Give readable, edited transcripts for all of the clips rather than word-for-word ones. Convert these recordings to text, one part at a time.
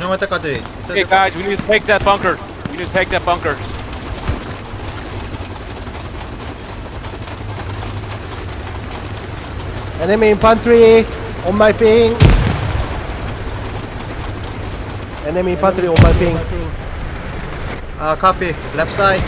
점령할 때까지 있어야 Okay, 돼. guys, we need to take that bunker. We need to take that bunker. Enemy infantry on my ping. Enemy infantry on my ping. 아, copy. Left side.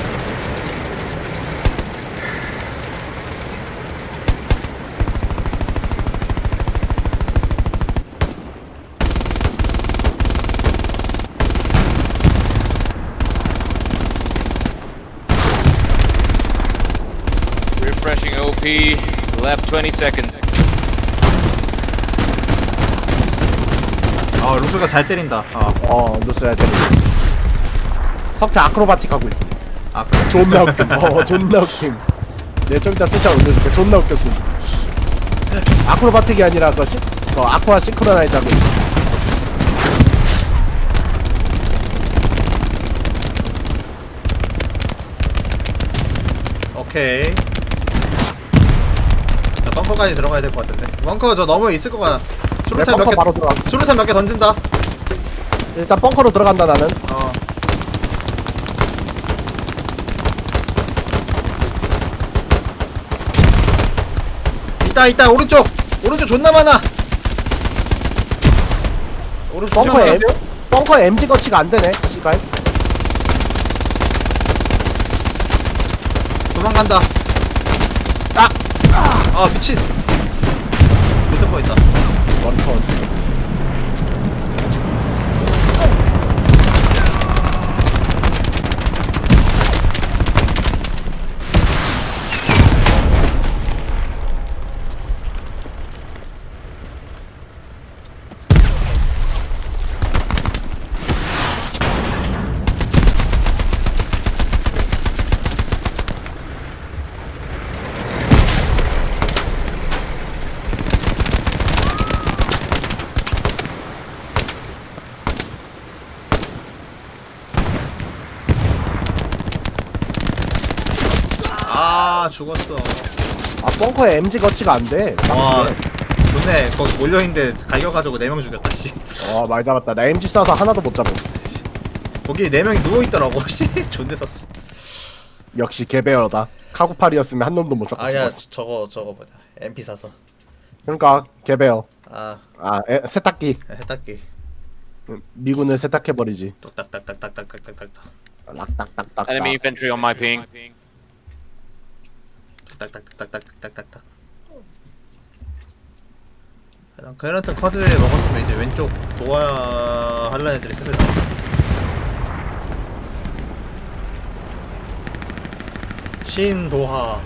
Refreshing OP. Left 20 seconds. 루스가 잘 때린다. 루스야 되는. 석태 아크로바틱 하고 있어. 아, 그래? 존나 웃김. 존나 웃김. 내 좀 이따 숫자 올려줄게. 존나 웃겼음. 아크로바틱이 아니라 아쿠아 싱크로나이즈 하고 있었어. 오케이. 자, 벙커까지 들어가야 될 것 같은데. 벙커 저 너무 있을 것 같아. 수류탄 몇 벙커 개, 바로 들어가. 수류탄 몇 개 던진다. 일단 벙커로 들어간다 나는. 있다, 오른쪽 존나 많아. 오른쪽 벙커에 조심하세요. 벙커에 MG 거치가 안 되네. 씨발. 도망간다. 미친. 못할 뻔했다. 원턴. 죽었어. 벙커에 MG 거치가 안 돼. 와, 좋네. 거기 몰려있는데 갈겨가지고 4명 죽였다, 씨. 말 잡았다. 나 MG 쏴서 하나도 못 잡아. 거기 4명이 누워있더라고, 씨. 존내 섰어. 역시 개배어다. 카구팔이었으면 한 놈도 못 잡고 아니야, 죽었어. 저거 뭐냐. MP 사서. 그러니까 개배어. 아, 세탁기. 세탁기. 미군을 세탁해버리지. 뚝딱딱딱딱딱딱딱딱. 락딱딱딱. Enemy infantry on my ping. 딱딱딱딱딱딱딱딱. 그랜턴 커즈에 먹었으면 이제 왼쪽 도와 할란 애들이 슬슬 나와. 신도하.